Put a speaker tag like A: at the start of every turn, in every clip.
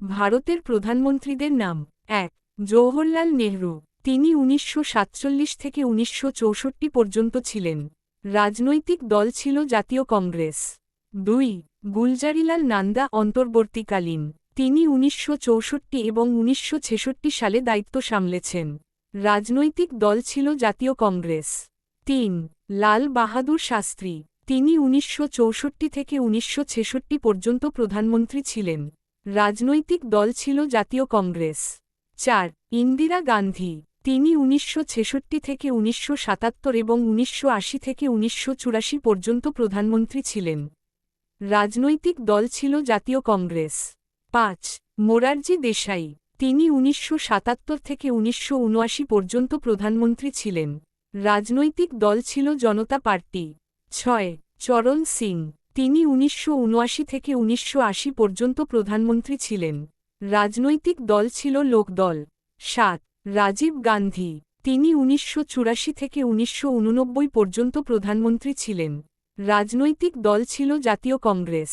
A: ভারতের প্রধানমন্ত্রীদের নাম। ১ জওহরলাল নেহরু, তিনি ১৯৪৭ থেকে ১৯৬৪ পর্যন্ত ছিলেন। রাজনৈতিক দল ছিল জাতীয় কংগ্রেস। ২ গুলজারিলাল নান্দা, অন্তর্বর্তীকালীন, তিনি ১৯৬৪ এবং ১৯৬৬ সালে দায়িত্ব সামলেছেন। রাজনৈতিক দল ছিল জাতীয় কংগ্রেস। ৩ লাল বাহাদুর শাস্ত্রী, তিনি ১৯৬৪ থেকে ১৯৬৬ পর্যন্ত প্রধানমন্ত্রী ছিলেন। রাজনৈতিক দল ছিল জাতীয় কংগ্রেস। ৪ ইন্দিরা গান্ধী, তিনি ১৯৬৬ থেকে ১৯৭৭ এবং ১৯৮০ থেকে ১৯৮৪ পর্যন্ত প্রধানমন্ত্রী ছিলেন। রাজনৈতিক দল ছিল জাতীয় কংগ্রেস। ৫ মোরারজি দেশাই, তিনি ১৯৭৭ থেকে ১৯৭৯ পর্যন্ত প্রধানমন্ত্রী ছিলেন। রাজনৈতিক দল ছিল জনতা পার্টি। ৬ চরণ সিং, তিনি ১৯৭৯ থেকে ১৯৮০ পর্যন্ত প্রধানমন্ত্রী ছিলেন। রাজনৈতিক দল ছিল লোকদল। ৭ রাজীব গান্ধী, তিনি ১৯৮৪ থেকে ১৯৮৯ পর্যন্ত প্রধানমন্ত্রী ছিলেন। রাজনৈতিক দল ছিল জাতীয় কংগ্রেস।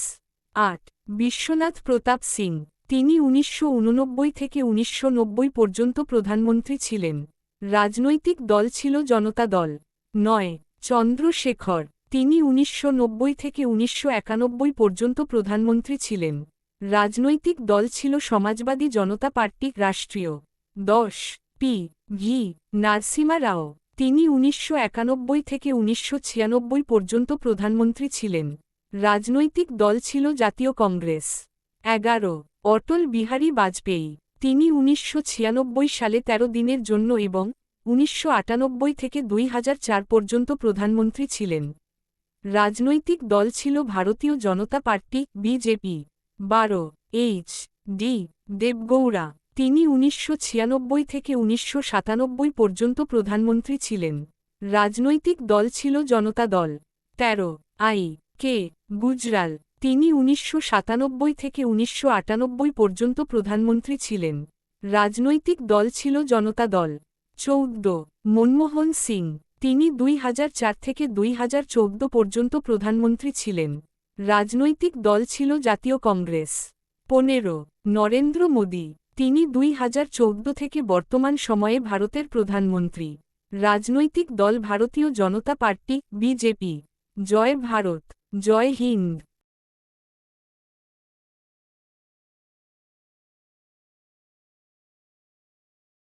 A: ৮ বিশ্বনাথ প্রতাপ সিং, তিনি ১৯৮৯ থেকে ১৯৯০ পর্যন্ত প্রধানমন্ত্রী ছিলেন। রাজনৈতিক দল ছিল জনতা দল। ৯ চন্দ্রশেখর, তিনি ১৯৯০ থেকে ১৯৯১ পর্যন্ত প্রধানমন্ত্রী ছিলেন। রাজনৈতিক দল ছিল সমাজবাদী জনতা পার্টি রাষ্ট্রীয়। ১০ পি ভি নরসিমা রাও, তিনি ১৯৯১ থেকে ১৯৯৬ পর্যন্ত প্রধানমন্ত্রী ছিলেন। রাজনৈতিক দল ছিল জাতীয় কংগ্রেস। ১১ অটল বিহারী বাজপেয়ী, তিনি ১৯৯৬ সালে ১৩ দিনের জন্য এবং ১৯৯৮ থেকে ২০০৪ পর্যন্ত প্রধানমন্ত্রী ছিলেন। রাজনৈতিক দল ছিল Bharatiya Janata Party BJP. ১২ H D Deve Gowda, তিনি ১৯৯৬ থেকে ১৯৯৭ পর্যন্ত প্রধানমন্ত্রী ছিলেন। রাজনৈতিক দল ছিল জনতা দল। ১৩ আই কে গুজরাল, তিনি ১৯৯৭ থেকে ১৯৯৮ পর্যন্ত প্রধানমন্ত্রী ছিলেন। রাজনৈতিক দল ছিল জনতা দল। ১৪ মনমোহন সিং, তিনি ২০০৪ থেকে ২০১৪ পর্যন্ত প্রধানমন্ত্রী ছিলেন। রাজনৈতিক দল ছিল জাতীয় কংগ্রেস। ১৫ নরেন্দ্র মোদী, তিনি ২০১৪ থেকে বর্তমান সময়ে ভারতের প্রধানমন্ত্রী। রাজনৈতিক দল ভারতীয় জনতা পার্টি বিজেপি। জয় ভারত, জয় হিন্দ।